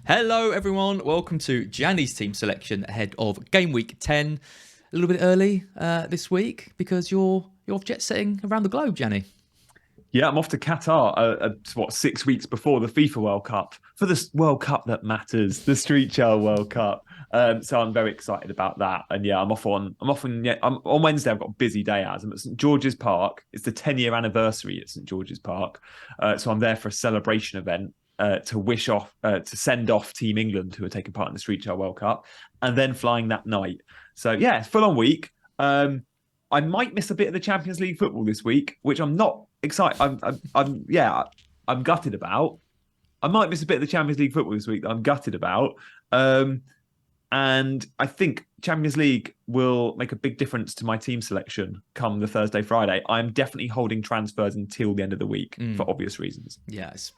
Hello everyone, welcome to Gianni's team selection ahead of game week 10. A little bit early this week because you're off jet setting around the globe, Gianni. Yeah, I'm off to Qatar, 6 weeks before the FIFA World Cup, for the World Cup that matters, the Street Child World Cup. So I'm very excited about that. And yeah, I'm on Wednesday. I've got a busy day as I'm at St George's Park. It's the 10-year anniversary at St George's Park. So I'm there for a celebration event to send off Team England, who are taking part in the Street Child World Cup, and then flying that night. So yeah, it's full on week. I might miss a bit of the Champions League football this week, which I'm not excited. I'm gutted about. I might miss a bit of the Champions League football this week that I'm gutted about. And I think Champions League will make a big difference to my team selection come the Thursday, Friday. I'm definitely holding transfers until the end of the week for obvious reasons. Yeah, it's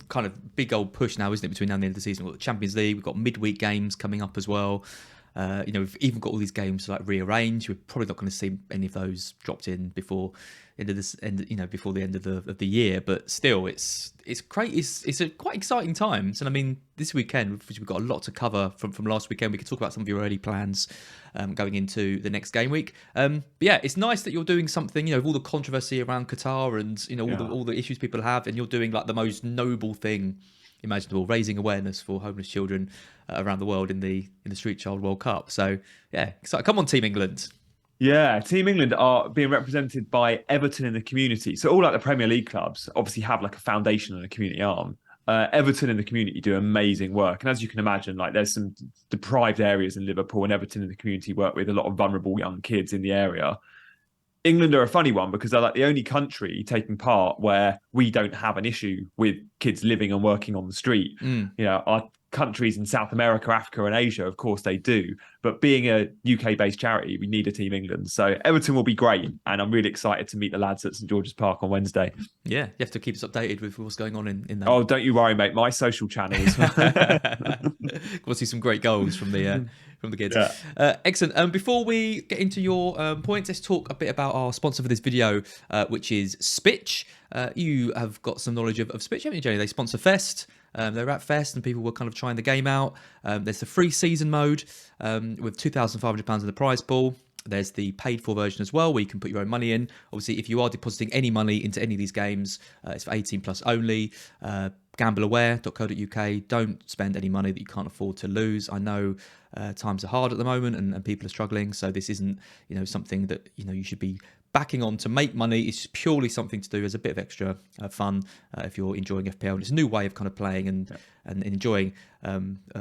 kind of big old push now, isn't it, between now and the end of the season? We've got the Champions League, we've got midweek games coming up as well. We've even got all these games like rearranged. We're probably not going to see any of those dropped in before before the end of the year. But still, it's great. It's a quite exciting times. And I mean, this weekend we've got a lot to cover from last weekend. We can talk about some of your early plans going into the next game week. But yeah, it's nice that you're doing something. With all the controversy around Qatar and all the issues people have, and you're doing like the most noble thing imaginable, raising awareness for homeless children around the world in the Street Child World Cup. So yeah, excited. Come on, Team England. Yeah, Team England are being represented by Everton in the community. So all like the Premier League clubs obviously have like a foundation and a community arm. Everton in the community do amazing work. And as you can imagine, like there's some deprived areas in Liverpool, and Everton in the community work with a lot of vulnerable young kids in the area. England are a funny one because they're like the only country taking part where we don't have an issue with kids living and working on the street. Our countries in South America, Africa and Asia, of course they do. But being a UK-based charity, we need a Team England. So Everton will be great. And I'm really excited to meet the lads at St George's Park on Wednesday. Yeah, you have to keep us updated with what's going on in that. Oh, don't you worry, mate. My social channels. We'll see some great goals from the kids. Yeah. Excellent. Before we get into your points, let's talk a bit about our sponsor for this video, which is Spitch. You have got some knowledge of Spitch, haven't you, Jenny? They sponsor Fest. They're at Fest and people were kind of trying the game out. There's the free season mode with £2,500 in the prize pool. There's the paid for version as well, where you can put your own money in. Obviously, if you are depositing any money into any of these games, it's for 18 plus only. Gambleaware.co.uk. Don't spend any money that you can't afford to lose. I know times are hard at the moment and people are struggling, so this isn't something that you should be backing on to make money. It's purely something to do as a bit of extra fun if you're enjoying FPL. And it's a new way of kind of playing and enjoying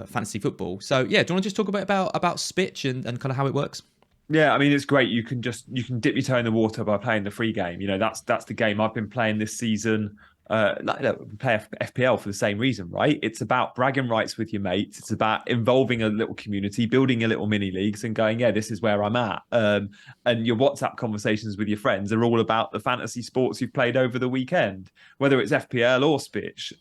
fantasy football. So yeah, do you want to just talk a bit about Spitch and kind of how it works? Yeah, I mean, it's great. You can dip your toe in the water by playing the free game. That's the game I've been playing this season. We play FPL for the same reason, right? It's about bragging rights with your mates. It's about involving a little community, building a little mini leagues and going, yeah, this is where I'm at. And your WhatsApp conversations with your friends are all about the fantasy sports you've played over the weekend, whether it's FPL or Spitch.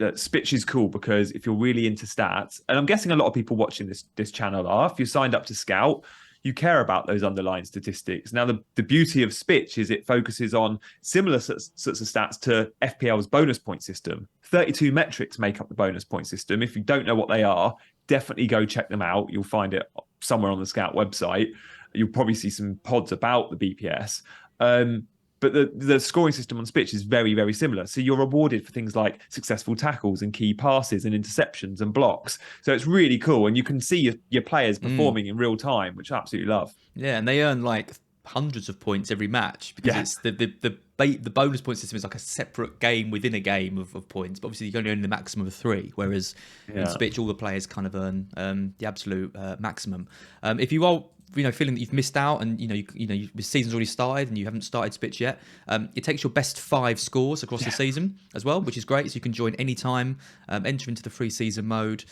Spitch is cool because if you're really into stats, and I'm guessing a lot of people watching this channel are, if you're signed up to Scout, you care about those underlying statistics. Now, the beauty of Spitch is it focuses on similar sorts of stats to FPL's bonus point system. 32 metrics make up the bonus point system. If you don't know what they are, definitely go check them out. You'll find it somewhere on the Scout website. You'll probably see some pods about the BPS. But the scoring system on Spitch is very, very similar. So you're rewarded for things like successful tackles and key passes and interceptions and blocks. So it's really cool. And you can see your players performing in real time, which I absolutely love. Yeah, and they earn like hundreds of points every match because it's the bonus point system is like a separate game within a game of points. But obviously you can only earn the maximum of 3, whereas in Spitch all the players kind of earn the absolute maximum. If you are feeling that you've missed out and the season's already started and you haven't started Spitch yet, it takes your best 5 scores across the season as well, which is great. So you can join anytime, enter into the free season mode,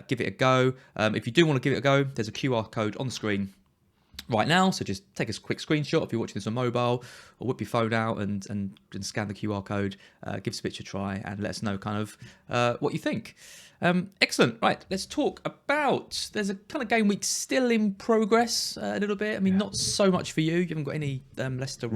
give it a go. If you do want to give it a go, there's a QR code on the screen right now, so just take a quick screenshot if you're watching this on mobile, or whip your phone out and scan the QR code, give Spitch a try and let us know kind of what you think. Excellent. Right, let's talk about, there's a kind of game week still in progress a little bit. I mean, not so much for you. You haven't got any Leicester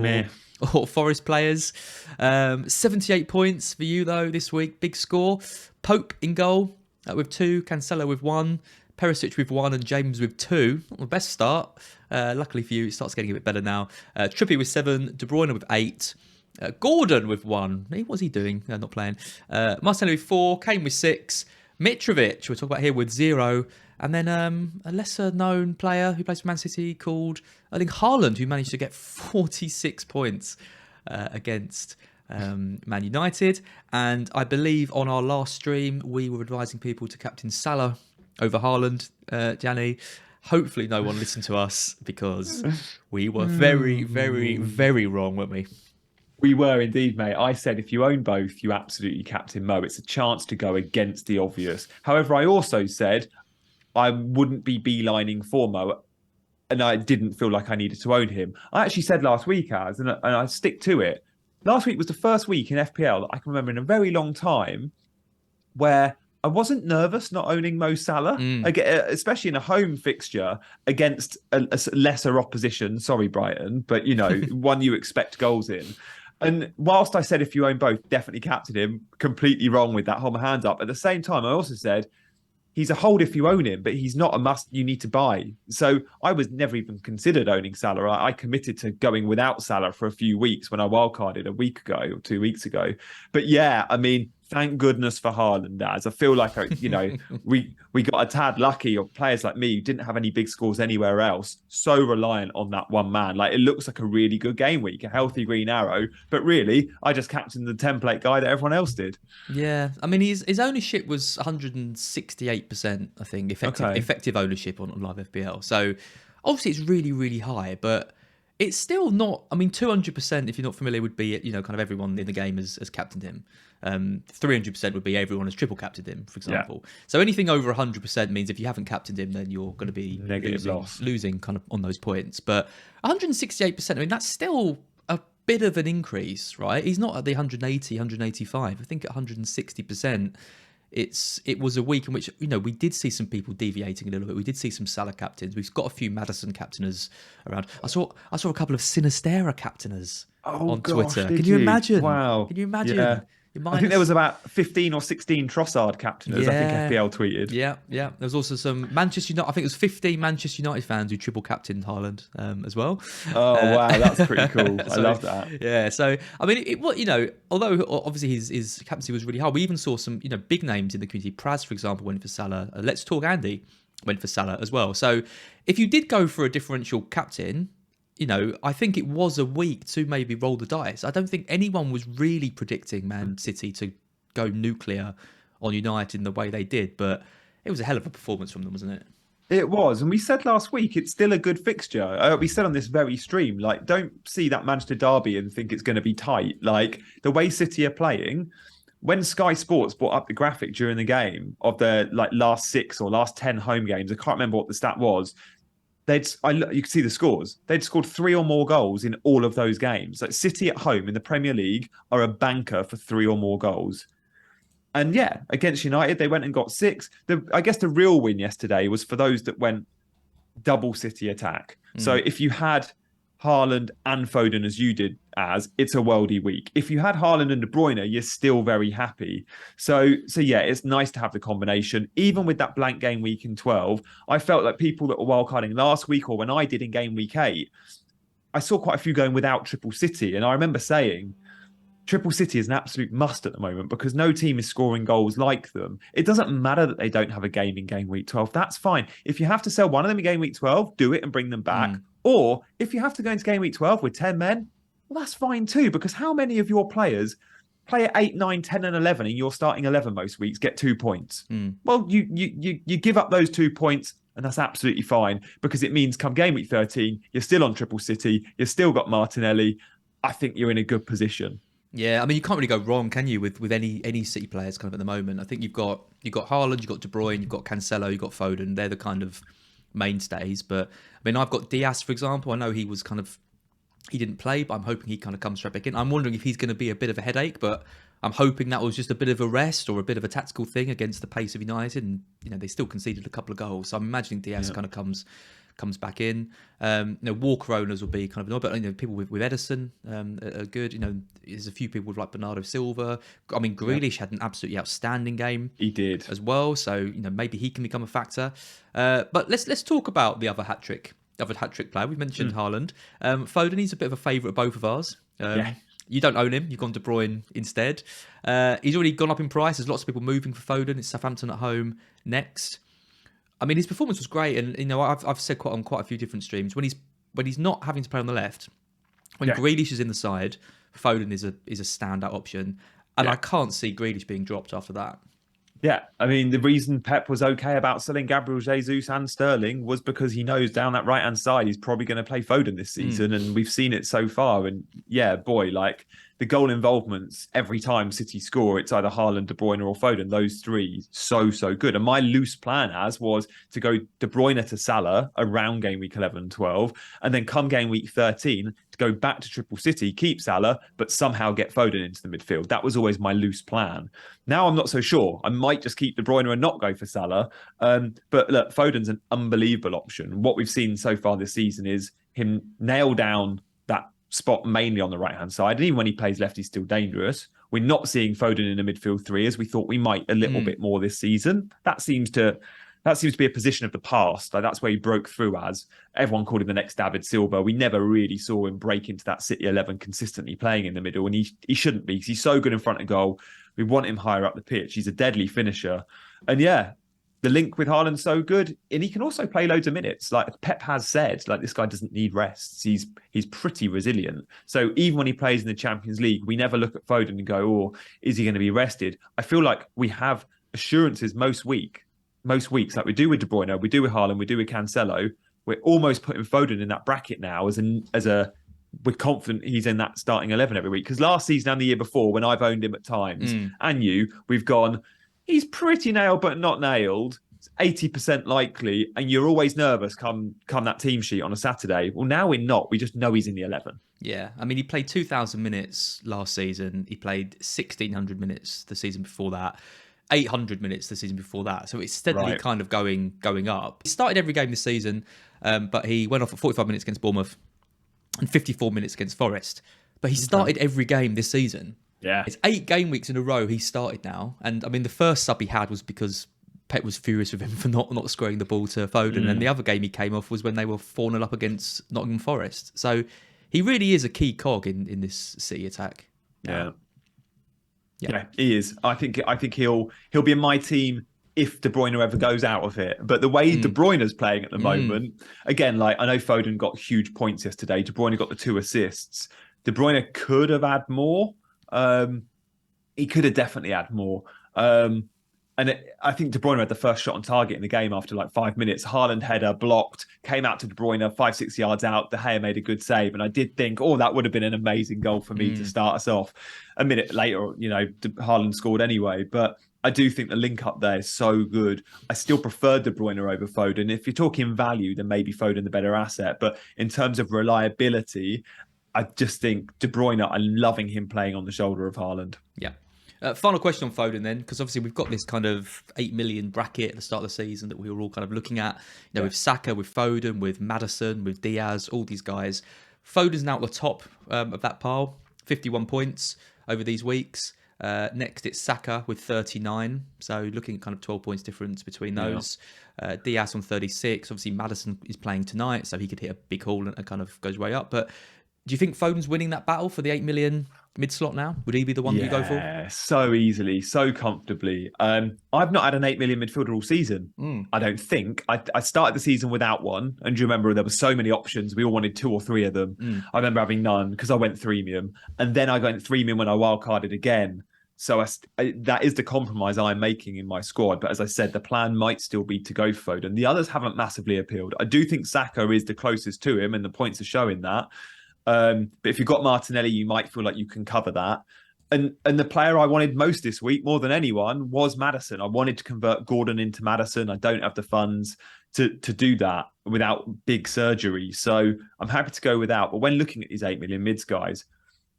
or Forest players. 78 points for you, though, this week. Big score. Pope in goal. with 2, Cancelo with 1, Perisic with 1, and James with 2. Not the best start. Luckily for you, it starts getting a bit better now. Trippier with 7, De Bruyne with 8. Gordon with 1. What's he doing? Not playing. Martinelli with 4. Kane with 6. Mitrovic, we'll talk about here, with 0. And then a lesser-known player who plays for Man City called Erling Haaland, who managed to get 46 points against Man United. And I believe on our last stream, we were advising people to captain Salah over Haaland, Gianni. Hopefully no one listened to us because we were very, very, very wrong, weren't we? We were indeed, mate. I said if you own both, you absolutely captain Mo. It's a chance to go against the obvious. However, I also said I wouldn't be beelining for Mo, and I didn't feel like I needed to own him. I actually said last week, and I stick to it. Last week was the first week in FPL that I can remember in a very long time where I wasn't nervous not owning Mo Salah, especially in a home fixture against a lesser opposition. Sorry, Brighton, but one you expect goals in. And whilst I said if you own both, definitely captain him, completely wrong with that. Hold my hand up. At the same time, I also said he's a hold if you own him, but he's not a must you need to buy. So I was never even considered owning Salah. I committed to going without Salah for a few weeks when I wildcarded a week ago or 2 weeks ago. But yeah, I mean, thank goodness for Haaland, as I feel like, we got a tad lucky, or players like me who didn't have any big scores anywhere else, so reliant on that one man. Like, it looks like a really good game week, a healthy green arrow, but really, I just captained the template guy that everyone else did. Yeah, I mean, his ownership was 168%, I think, effective ownership on live FPL. So obviously it's really, really high, but it's still not. I mean, 200%, if you're not familiar, would be kind of everyone in the game has captained him. 300% would be everyone has triple captained him, for example. Yeah. So anything over 100% means if you haven't captained him, then you're going to be losing kind of on those points. But 168%, I mean, that's still a bit of an increase, right? He's not at the 180, 185. I think at 160%. It was a week in which we did see some people deviating a little bit. We did see some Salah captains. We've got a few Maddison captainers around. I saw a couple of Sinistera captainers on Twitter. Can you imagine? Wow. Can you imagine? Yeah. I think there was about 15 or 16 Trossard captainers. I think FPL tweeted. Yeah. There was also some Manchester United. I think it was 15 Manchester United fans who triple captained Haaland as well. Oh wow, that's pretty cool. I love that. Yeah. So I mean, although obviously his captaincy was really hard, we even saw some big names in the community. Praz, for example, went for Salah. Let's Talk Andy went for Salah as well. So if you did go for a differential captain, I think it was a week to maybe roll the dice. I don't think anyone was really predicting Man City to go nuclear on United in the way they did, but it was a hell of a performance from them, wasn't it? It was. And we said last week, it's still a good fixture. We said on this very stream, like, don't see that Manchester derby and think it's going to be tight. Like, the way City are playing, when Sky Sports brought up the graphic during the game of the last 6 or last 10 home games, I can't remember what the stat was. You can see the scores. They'd scored 3 or more goals in all of those games. Like, City at home in the Premier League are a banker for 3 or more goals. And yeah, against United, they went and got 6. I guess the real win yesterday was for those that went double City attack. So if you had Haaland and Foden as you did, it's a worldy week. If you had Haaland and De Bruyne, you're still very happy. So yeah, it's nice to have the combination. Even with that blank game week in 12, I felt like people that were wildcarding last week or when I did in game week 8, I saw quite a few going without Triple City. And I remember saying, Triple City is an absolute must at the moment because no team is scoring goals like them. It doesn't matter that they don't have a game in game week 12. That's fine. If you have to sell one of them in game week 12, do it and bring them back. Or if you have to go into game week 12 with 10 men, well, that's fine too, because how many of your players play at 8, 9, 10 and 11 in your starting 11 most weeks, get 2 points? Well, you give up those 2 points and that's absolutely fine because it means come game week 13, you're still on Triple City, you've still got Martinelli. I think you're in a good position. Yeah, I mean, you can't really go wrong, can you, with any City players kind of at the moment? I think you've got Haaland, you've got De Bruyne, you've got Cancelo, you've got Foden. They're the kind of mainstays. But I mean, I've got Diaz, for example. I know he didn't play, but I'm hoping he kind of comes straight back in. I'm wondering if he's going to be a bit of a headache, but I'm hoping that was just a bit of a rest or a bit of a tactical thing against the pace of United. And they still conceded a couple of goals, so I'm imagining Diaz kind of comes comes back in. Walker owners will be kind of annoyed, but people with Edison are good. There's a few people with like Bernardo Silva. I mean, Grealish had an absolutely outstanding game. He did as well, so maybe he can become a factor. But let's talk about the other hat trick player. We mentioned Haaland. Foden, he's a bit of a favourite of both of ours. You don't own him. You've gone De Bruyne instead. He's already gone up in price. There's lots of people moving for Foden. It's Southampton at home next. I mean, his performance was great, and I've said on quite a few different streams when he's not having to play on the left, when Grealish is in the side, Foden is a standout option, and I can't see Grealish being dropped after that. Yeah, I mean, the reason Pep was okay about selling Gabriel Jesus and Sterling was because he knows down that right-hand side he's probably going to play Foden this season, and we've seen it so far. And like the goal involvements every time City score, it's either Haaland, De Bruyne, or Foden. Those three, so good. And my loose plan was to go De Bruyne to Salah around game week 11, 12, and then come game week 13 to go back to Triple City, keep Salah, but somehow get Foden into the midfield. That was always my loose plan. Now I'm not so sure. I might just keep De Bruyne and not go for Salah. But look, Foden's an unbelievable option. What we've seen so far this season is him nail down that spot mainly on the right-hand side. And even when he plays left, he's still dangerous. We're not seeing Foden in the midfield three as we thought we might a little bit more this season. That seems to be a position of the past. Like, that's where he broke through as. Everyone called him the next David Silva. We never really saw him break into that City 11 consistently playing in the middle. And he shouldn't be because he's so good in front of goal. We want him higher up the pitch. He's a deadly finisher. And the link with Haaland's so good. And he can also play loads of minutes. Like Pep has said, like this guy doesn't need rests. He's pretty resilient. So even when he plays in the Champions League, we never look at Foden and go, oh, is he going to be rested? I feel like we have assurances most weeks, like we do with De Bruyne, we do with Haaland, we do with Cancelo. We're almost putting Foden in that bracket now we're confident he's in that starting 11 every week. Because last season and the year before, when I've owned him at times, we've gone, he's pretty nailed but not nailed. It's 80% likely, and you're always nervous come that team sheet on a Saturday. Well, now we're not. We just know he's in the 11. Yeah, I mean, he played 2,000 minutes last season. He played 1,600 minutes the season before that. 800 minutes the season before that. So it's steadily kind of going up. He started every game this season, but he went off at 45 minutes against Bournemouth and 54 minutes against Forest. But he started every game this season. Yeah. It's 8 game weeks in a row he started now. And I mean, the first sub he had was because Pep was furious with him for not squaring the ball to Foden. And the other game he came off was when they were 4-0 up against Nottingham Forest. So he really is a key cog in this City attack. Yeah, he is. I think he'll be in my team if De Bruyne ever goes out of it. But the way De Bruyne's playing at the moment, again, like I know Foden got huge points yesterday. De Bruyne got the 2 assists. De Bruyne could have had more. He could have definitely had more. I think De Bruyne had the first shot on target in the game after like 5 minutes. Haaland header blocked, came out to De Bruyne 5-6 yards out. De Gea made a good save. And I did think, that would have been an amazing goal for me to start us off. A minute later, Haaland scored anyway. But I do think the link up there is so good. I still prefer De Bruyne over Foden. If you're talking value, then maybe Foden the better asset. But in terms of reliability, I just think De Bruyne, I'm loving him playing on the shoulder of Haaland. Yeah. Final question on Foden then, because obviously we've got this kind of 8 million bracket at the start of the season that we were all kind of looking at. With Saka, with Foden, with Maddison, with Diaz, all these guys. Foden's now at the top of that pile, 51 points over these weeks. Next, it's Saka with 39. So looking at kind of 12 points difference between those. Diaz on 36. Obviously, Maddison is playing tonight, so he could hit a big haul and kind of goes way up. But do you think Foden's winning that battle for the 8 million mid-slot now? Would he be the one that you go for? Yeah, so easily, so comfortably. I've not had an 8 million midfielder all season, I don't think. I started the season without one. And do you remember there were so many options? We all wanted 2 or 3 of them. I remember having none because I went freemium. And then I got freemium when I wildcarded again. So that is the compromise I'm making in my squad. But as I said, the plan might still be to go for Foden. The others haven't massively appealed. I do think Saka is the closest to him, and the points are showing that. But if you've got Martinelli, you might feel like you can cover that. And the player I wanted most this week, more than anyone, was Maddison. I wanted to convert Gordon into Maddison. I don't have the funds to do that without big surgery. So I'm happy to go without. But when looking at these 8 million mids, guys,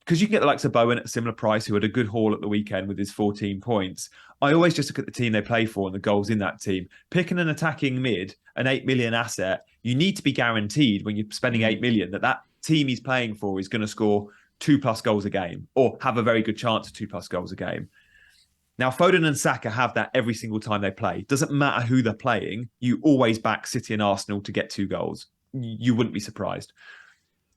because you can get the likes of Bowen at a similar price, who had a good haul at the weekend with his 14 points. I always just look at the team they play for and the goals in that team. Picking an attacking mid, an 8 million asset, you need to be guaranteed when you're spending 8 million that team he's playing for is going to score 2+ goals a game or have a very good chance of 2+ goals a game. Now, Foden and Saka have that every single time they play. Doesn't matter who they're playing, you always back City and Arsenal to get 2 goals. You wouldn't be surprised.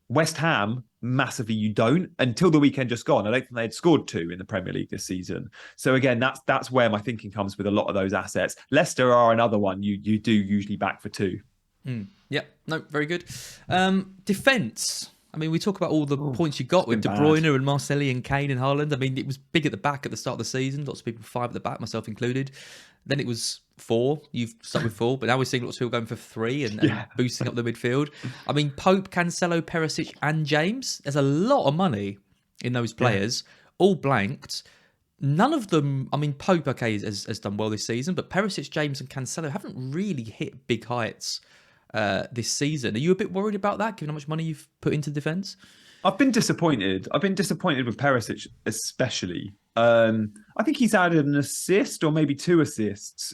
West Ham, massively, you don't. Until the weekend just gone, I don't think they had scored 2 in the Premier League this season. So again, that's where my thinking comes with a lot of those assets. Leicester are another one you do usually back for 2. Yep, no, very good. Defence. I mean, we talk about all the points you got with De Bruyne and Martinelli and Kane and Haaland. I mean, it was big at the back at the start of the season. Lots of people 5 at the back, myself included. Then it was 4. You've stuck with 4, but now we're seeing lots of people going for 3 and boosting up the midfield. I mean, Pope, Cancelo, Perisic and James. There's a lot of money in those players, all blanked. None of them, I mean, Pope, okay, has done well this season, but Perisic, James and Cancelo haven't really hit big heights this season. Are you a bit worried about that, given how much money you've put into defence? I've been disappointed. I've been disappointed with Perisic, especially. I think he's added an assist or maybe 2 assists.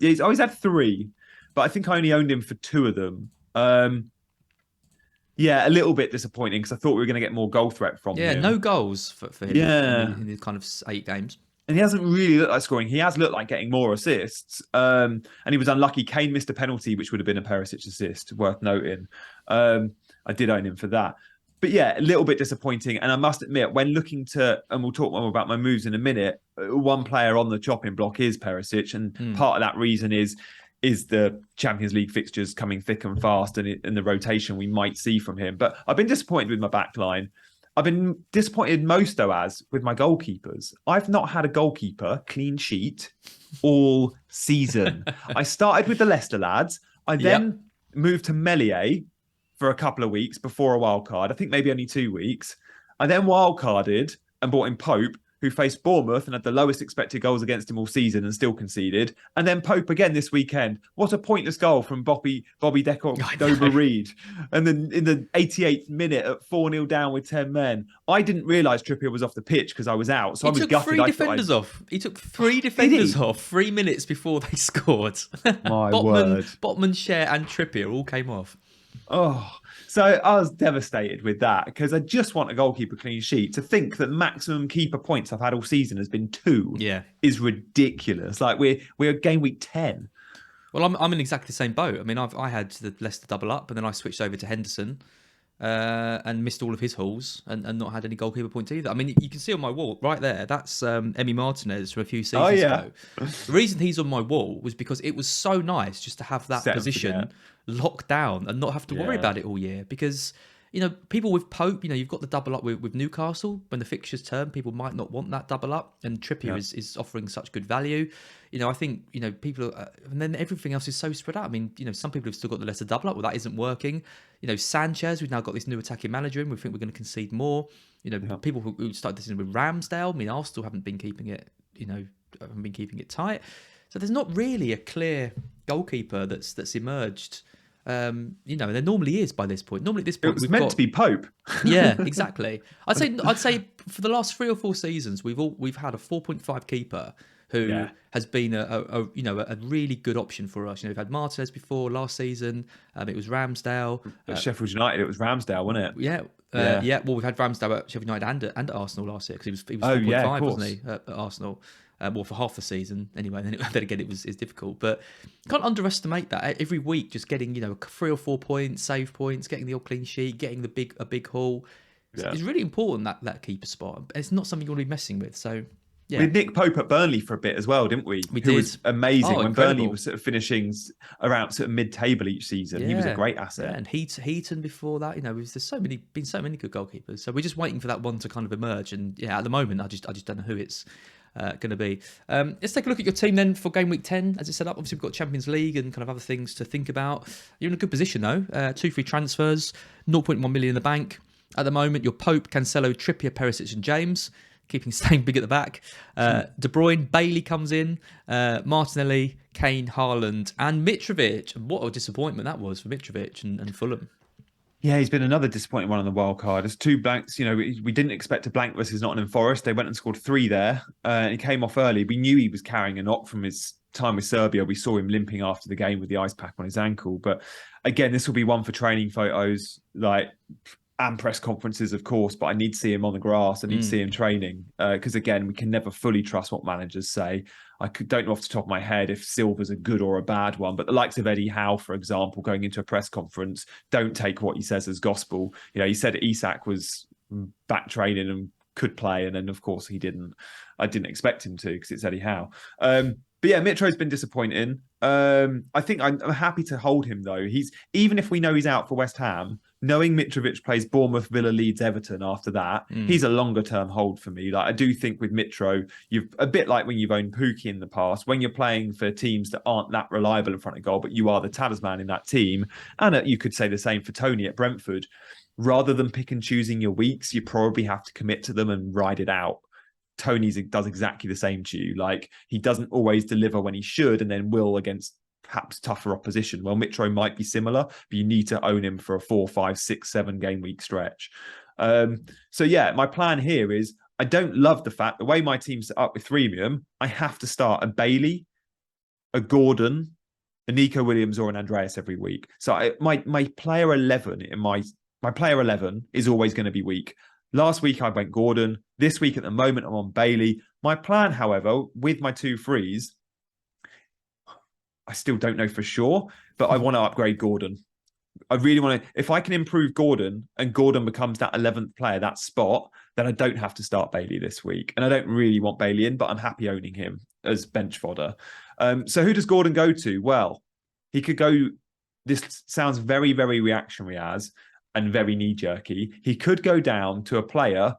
He's always had 3, but I think I only owned him for 2 of them. A little bit disappointing because I thought we were going to get more goal threat from him. Yeah, no goals for him in the kind of 8 games. And he hasn't really looked like scoring. He has looked like getting more assists. And he was unlucky. Kane missed a penalty, which would have been a Perisic assist, worth noting. I did own him for that. But yeah, a little bit disappointing. And I must admit, when looking to, and we'll talk more about my moves in a minute, one player on the chopping block is Perisic. And part of that reason is the Champions League fixtures coming thick and fast and the rotation we might see from him. But I've been disappointed with my back line. I've been disappointed most, though, with my goalkeepers. I've not had a goalkeeper clean sheet all season. I started with the Leicester lads. I then moved to Meslier for a couple of weeks before a wild card. I think maybe only 2 weeks. I then wild carded and bought in Pope, who faced Bournemouth and had the lowest expected goals against him all season and still conceded. And then Pope again this weekend. What a pointless goal from Bobby Deco-Reed. And then in the 88th minute at 4-0 down with 10 men. I didn't realise Trippier was off the pitch because I was out. So I was gutted. He took 3 defenders off. He took 3 defenders off 3 minutes before they scored. My word. Botman, Schär and Trippier all came off. Oh, so I was devastated with that because I just want a goalkeeper clean sheet. To think that maximum keeper points I've had all season has been 2 is ridiculous. Like we're game week 10. Well, I'm in exactly the same boat. I mean, I had the Leicester double up, and then I switched over to Henderson and missed all of his hauls and not had any goalkeeper points either. I mean, you can see on my wall right there, that's Emi Martinez from a few seasons ago. The reason he's on my wall was because it was so nice just to have that position locked down and not have to worry about it all year. Because, you know, people with Pope, you know, you've got the double up with Newcastle. When the fixtures turn, people might not want that double up. And Trippier is offering such good value. You know, I think, you know, people... and then everything else is so spread out. I mean, you know, some people have still got the Leicester double up. Well, that isn't working. You know, Sanchez, we've now got this new attacking manager in. We think we're going to concede more. You know, people who started this with Ramsdale. I mean, Arsenal haven't been keeping it, you know, haven't been keeping it tight. So there's not really a clear goalkeeper that's emerged. You know, there normally is by this point. Normally at this point, it was meant to be Pope. Yeah, exactly. I'd say for the last 3 or 4 seasons, we've had a 4.5 keeper who has been a really good option for us. You know, we've had Martinez before last season. It was Ramsdale. At Sheffield United, it was Ramsdale, wasn't it? Yeah. Well, we've had Ramsdale at Sheffield United and at Arsenal last year because he was 4.5, wasn't he, at Arsenal? Well, for half the season anyway. Then again, it's difficult, but can't underestimate that. Every week, just getting 3 or 4 points, save points, getting the odd clean sheet, getting a big haul. It's really important that keeper spot. It's not something you want to be messing with. So yeah, we had Nick Pope at Burnley for a bit as well, didn't we? We did. Was amazing when incredible. Burnley was sort of finishing around sort of mid-table each season. Yeah. He was a great asset. Yeah, and Heaton before that. You know, there's so many good goalkeepers. So we're just waiting for that one to kind of emerge. And yeah, at the moment, I just don't know who it's going to be. Let's take a look at your team then for game week 10 as it's set up. Obviously, we've got Champions League and kind of other things to think about. You're in a good position though. 2 free transfers, 0.1 million in the bank. At the moment, you're Pope, Cancelo, Trippier, Perisic and James, staying big at the back. De Bruyne, Bailey comes in, Martinelli, Kane, Haaland and Mitrovic. And what a disappointment that was for Mitrovic and Fulham. Yeah, he's been another disappointing one on the wild card. There's 2 blanks. We didn't expect a blank versus Nottingham Forest. They went and scored 3 there. And he came off early. We knew he was carrying a knock from his time with Serbia. We saw him limping after the game with the ice pack on his ankle. But again, this will be one for training photos, and press conferences, of course. But I need to see him on the grass. I need to see him training because, again, we can never fully trust what managers say. Don't know off the top of my head if Silva's a good or a bad one, but the likes of Eddie Howe, for example, going into a press conference, don't take what he says as gospel. He said Isak was back training and could play, and then of course he didn't. I didn't expect him to because it's Eddie Howe. But yeah, Mitro's been disappointing. I think I'm happy to hold him though. Even if we know he's out for West Ham, knowing Mitrovic plays Bournemouth, Villa, Leeds, Everton after that, he's a longer term hold for me. I do think with Mitro, you've a bit like when you've owned Pookie in the past, when you're playing for teams that aren't that reliable in front of goal, but you are the talisman in that team. And you could say the same for Tony at Brentford. Rather than pick and choosing your weeks, you probably have to commit to them and ride it out. Tony does exactly the same to you. He doesn't always deliver when he should and then will against perhaps tougher opposition. Well, Mitro might be similar, but you need to own him for a 4, 5, 6, 7 game week stretch. So yeah, my plan here is I don't love the fact the way my team's set up with freemium, I have to start a Bailey, a Gordon, a Nico Williams or an Andreas every week. So my player 11 in my player 11 is always going to be weak. Last week, I went Gordon. This week, at the moment, I'm on Bailey. My plan, however, with my 2 frees, I still don't know for sure, but I want to upgrade Gordon. I really want to. If I can improve Gordon and Gordon becomes that 11th player, that spot, then I don't have to start Bailey this week. And I don't really want Bailey in, but I'm happy owning him as bench fodder. So who does Gordon go to? Well, he could go. This sounds very, very reactionary and very knee-jerky. He could go down to a player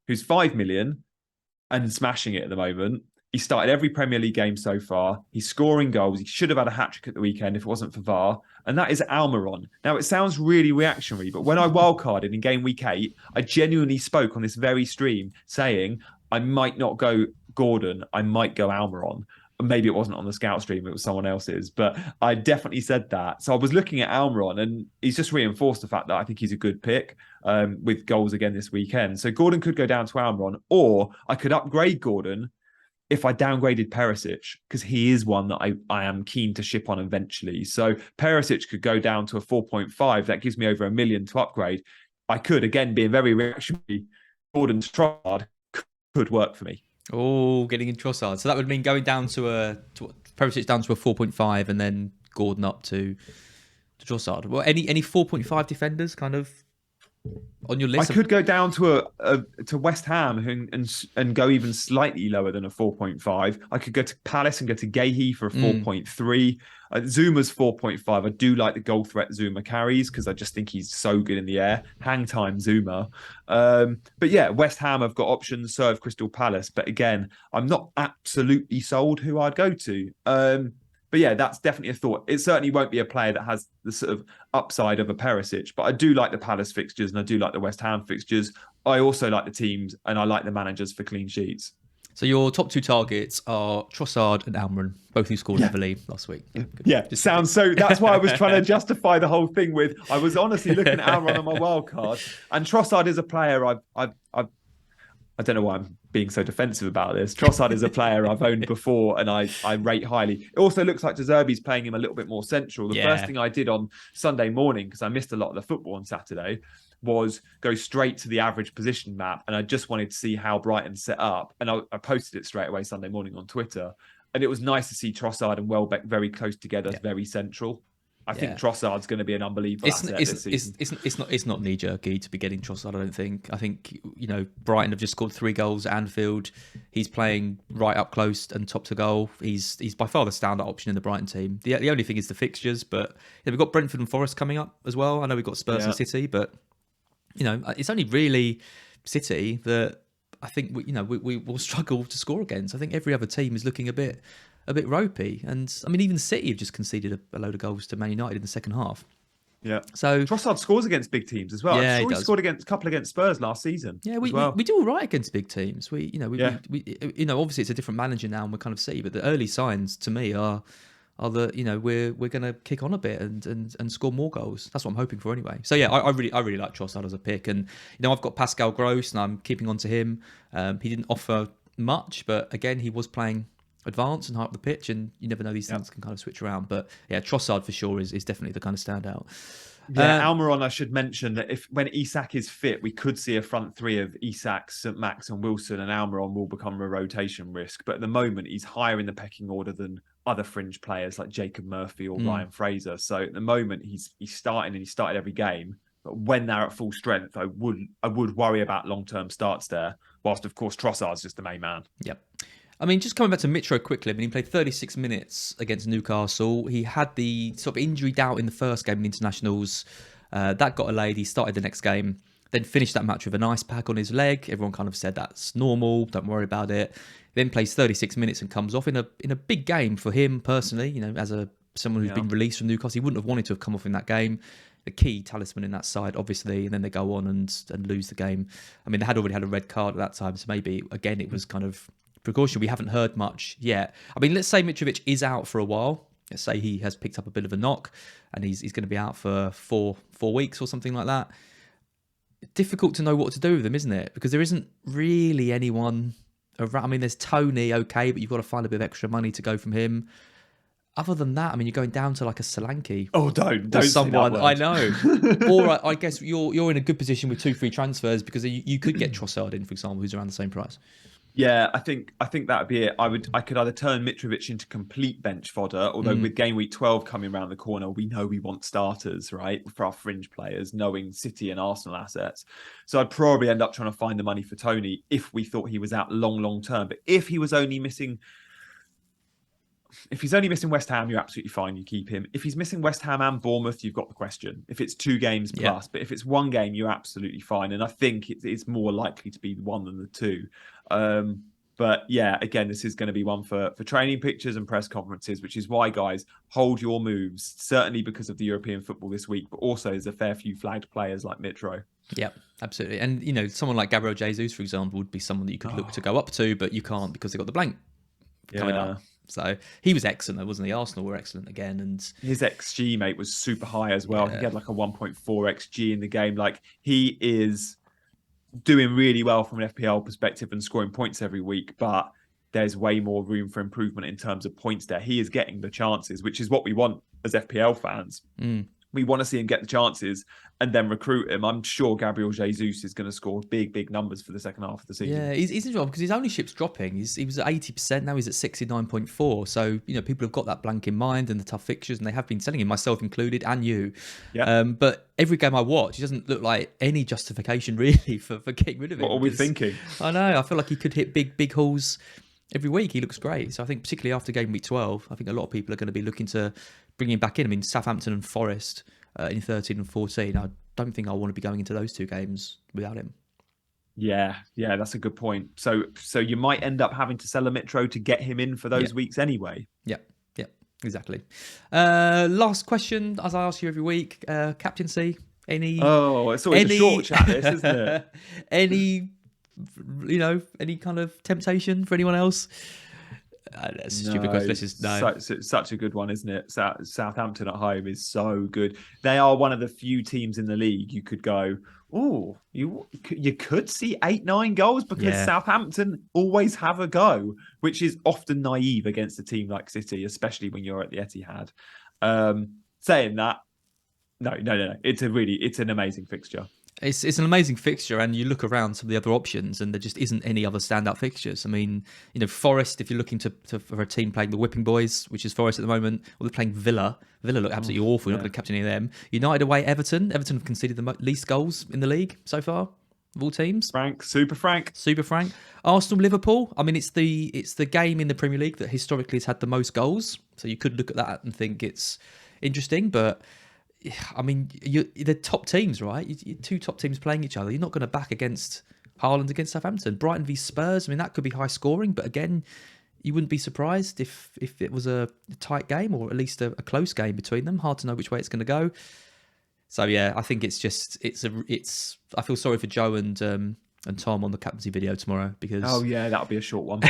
who's 5 million and smashing it at the moment. He started every Premier League game so far. He's scoring goals. He should have had a hat-trick at the weekend if it wasn't for VAR. And that is Almiron. Now, it sounds really reactionary, but when I wildcarded in game week 8, I genuinely spoke on this very stream saying I might not go Gordon. I might go Almiron. Maybe it wasn't on the scout stream, it was someone else's, but I definitely said that. So I was looking at Almiron and he's just reinforced the fact that I think he's a good pick with goals again this weekend. So Gordon could go down to Almiron, or I could upgrade Gordon if I downgraded Perisic, because he is one that I am keen to ship on eventually. So Perisic could go down to a 4.5. That gives me over $1 million to upgrade. I could, again, being very reactionary, Gordon's Trossard could work for me. Oh, getting in Trossard. So that would mean going down to Perisic down to a 4.5 and then Gordon up to Trossard. Well, any 4.5 defenders kind of on your list? I could go down to West Ham and go even slightly lower than a 4.5. I could go to Palace and go to Gahey for a 4.3. Zuma's 4.5. I do like the goal threat Zuma carries because I just think he's so good in the air. Hang time Zuma. But yeah, West Ham have got options. So have Crystal Palace. But again, I'm not absolutely sold who I'd go to. But yeah, that's definitely a thought. It certainly won't be a player that has the sort of upside of a Perisic, but I do like the Palace fixtures and I do like the West Ham fixtures. I also like the teams and I like the managers for clean sheets. So your top 2 targets are Trossard and Almiron, both who scored heavily last week. Good. Yeah, sounds so. That's why I was trying to justify the whole thing with. I was honestly looking at Almiron on my wild card, and Trossard is a player I don't know why I'm being so defensive about this. Trossard is a player I've owned before and I rate highly. It also looks like De Zerbi's playing him a little bit more central. The first thing I did on Sunday morning, because I missed a lot of the football on Saturday, was go straight to the average position map. And I just wanted to see how Brighton set up. And I posted it straight away Sunday morning on Twitter. And it was nice to see Trossard and Welbeck very close together, very central. I think Trossard's going to be an unbelievable asset this season. It's not knee jerky to be getting Trossard. I don't think. I think Brighton have just scored 3 goals at Anfield. He's playing right up close and top to goal. He's by far the standout option in the Brighton team. The only thing is the fixtures, but we've got Brentford and Forest coming up as well. I know we've got Spurs and City, but it's only really City that I think we will struggle to score against. I think every other team is looking a bit ropey, and I mean even City have just conceded a load of goals to Man United in the second half. Yeah. So Trossard scores against big teams as well. Yeah, I'm sure he scored against a couple against Spurs last season. Yeah, we do all right against big teams. We obviously it's a different manager now, and we kind of see, but the early signs to me are are that we're going to kick on a bit and score more goals. That's what I'm hoping for anyway. So yeah, I really like Trossard as a pick, and I've got Pascal Gross and I'm keeping on to him. He didn't offer much, but again he was playing advance and high up the pitch, and you never know, these things can kind of switch around. But yeah, Trossard for sure is definitely the kind of standout. Yeah, Almiron, I should mention that when Isak is fit, we could see a front three of Isak, St. Max and Wilson, and Almiron will become a rotation risk. But at the moment, he's higher in the pecking order than other fringe players like Jacob Murphy or Ryan Fraser. So at the moment, he's starting, and he started every game. But when they're at full strength, I would worry about long-term starts there. Whilst, of course, Trossard's just the main man. Yep. I mean, just coming back to Mitro quickly, he played 36 minutes against Newcastle. He had the sort of injury doubt in the first game in internationals. That got allayed. He started the next game, then finished that match with an ice pack on his leg. Everyone kind of said that's normal, don't worry about it. Then plays 36 minutes and comes off in a big game for him personally. As someone who's been released from Newcastle, he wouldn't have wanted to have come off in that game. The key talisman in that side, obviously, and then they go on and lose the game. They had already had a red card at that time, so maybe again it was kind of precaution. We haven't heard much yet. Let's say Mitrovic is out for a while. Let's say he has picked up a bit of a knock and he's going to be out for four weeks or something like that. Difficult to know what to do with him, isn't it? Because there isn't really anyone around. There's Tony, okay, but you've got to find a bit of extra money to go from him. Other than that, you're going down to like a Solanke. Oh, don't someone. I know. Or I guess you're in a good position with 2 free transfers, because you could get Trossard in, for example, who's around the same price. Yeah, I think that would be it. I could either turn Mitrovic into complete bench fodder, although with game week 12 coming around the corner, we know we want starters, right, for our fringe players, knowing City and Arsenal assets. So I'd probably end up trying to find the money for Tony if we thought he was out long term. But if he's only missing West Ham, you're absolutely fine. You keep him. If he's missing West Ham and Bournemouth, you've got the question. If it's 2 games plus, but if it's 1 game, you're absolutely fine. And I think it's more likely to be the 1 than the 2. But yeah, again, this is going to be one for training pictures and press conferences, which is why, guys, hold your moves, certainly because of the European football this week, but also there's a fair few flagged players like Mitro. Yep, absolutely. And, someone like Gabriel Jesus, for example, would be someone that you could look to go up to, but you can't because they've got the blank coming up. So he was excellent, though, wasn't he? Arsenal were excellent again. And his XG, mate, was super high as well. Yeah. He had like a 1.4 XG in the game. Like, he is doing really well from an FPL perspective and scoring points every week, but there's way more room for improvement in terms of points there. He is getting the chances, which is what we want as FPL fans. We want to see him get the chances and then recruit him. I'm sure Gabriel Jesus is going to score big numbers for the second half of the season. Yeah, he's interesting because his ownership's dropping. He was at 80%, now he's at 69.4. So, people have got that blank in mind and the tough fixtures, and they have been selling him, myself included, and you. Yeah. But every game I watch, he doesn't look like any justification really for getting rid of him. What are we thinking? I know. I feel like he could hit big hauls every week. He looks great. So I think particularly after game week 12, I think a lot of people are going to be looking to bring him back in. Southampton and Forest in 13 and 14. I don't think I want to be going into those 2 games without him. Yeah, that's a good point. So you might end up having to sell a Mitro to get him in for those weeks anyway. Yeah, exactly. Last question, as I ask you every week, captaincy. It's always a short chat, this, isn't it? any kind of temptation for anyone else? That's a stupid question. Such a good one, isn't it? Southampton at home is so good. They are one of the few teams in the league you could go, oh, you could see 8-9 goals because Southampton always have a go, which is often naive against a team like City, especially when you're at the Etihad. Saying that, no. It's an amazing fixture. It's an amazing fixture, and you look around some of the other options, and there just isn't any other standout fixtures. Forest, if you're looking for a team playing the Whipping Boys, which is Forest at the moment, or they're playing Villa. Villa look absolutely awful. You're not going to captain any of them. United away Everton. Everton have conceded the least goals in the league so far of all teams. Super frank. Arsenal, Liverpool. It's the game in the Premier League that historically has had the most goals. So you could look at that and think it's interesting, but the top teams, right? 2 top teams playing each other. You're not going to back against Haaland against Southampton. Brighton v Spurs. That could be high scoring, but again, you wouldn't be surprised if it was a tight game or at least a close game between them. Hard to know which way it's going to go. So yeah, I think it's I feel sorry for Joe and and Tom on the captaincy video tomorrow because that'll be a short one.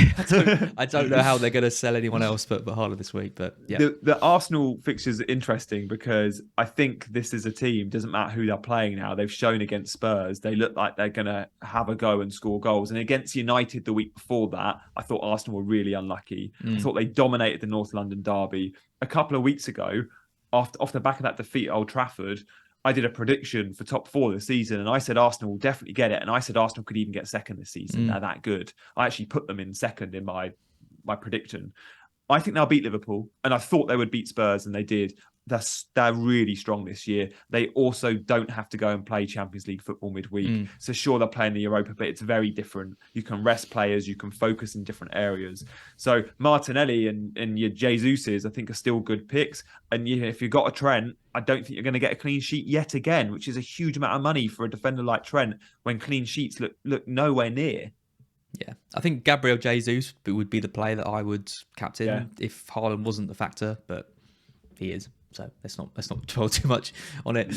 I don't know how they're going to sell anyone else but Haaland this week. But yeah, the Arsenal fixtures are interesting because I think this is a team, doesn't matter who they're playing now, they've shown against Spurs they look like they're going to have a go and score goals. And against United the week before that, I thought Arsenal were really unlucky. I thought they dominated the North London derby. A couple of weeks ago, off the back of that defeat at Old Trafford, I did a prediction for top 4 this season, and I said Arsenal will definitely get it, and I said Arsenal could even get second this season. They're that good. I actually put them in second in my prediction. I think they'll beat Liverpool, and I thought they would beat Spurs, and they did. They're really strong this year. They also don't have to go and play Champions League football midweek. So sure, they're playing the Europa, but it's very different. You can rest players, you can focus in different areas. So Martinelli and your Jesuses, I think, are still good picks. And if you've got a Trent, I don't think you're going to get a clean sheet yet again, which is a huge amount of money for a defender like Trent when clean sheets look nowhere near. Yeah, I think Gabriel Jesus would be the player that I would captain if Haaland wasn't the factor, but he is. So let's not dwell too much on it.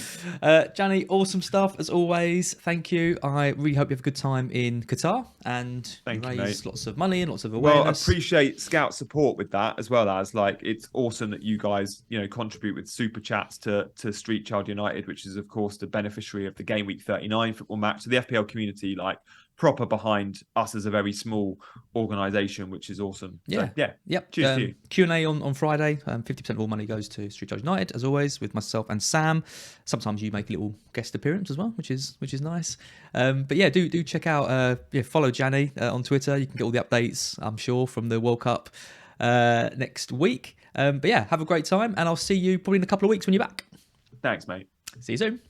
Gianni, awesome stuff as always. Thank you. I really hope you have a good time in Qatar and raise lots of money and lots of awareness. Well, I appreciate Scout support with that, as well as it's awesome that you guys contribute with super chats to Street Child United, which is of course the beneficiary of the Game Week 39 football match. So the FPL community proper behind us as a very small organisation, which is awesome. Yeah. So, Yep. Cheers to you. Q&A on Friday. 50% of all money goes to Street Child United, as always, with myself and Sam. Sometimes you make a little guest appearance as well, which is nice. But yeah, do check out, follow Gianni on Twitter. You can get all the updates, I'm sure, from the World Cup next week. But yeah, have a great time, and I'll see you probably in a couple of weeks when you're back. Thanks, mate. See you soon.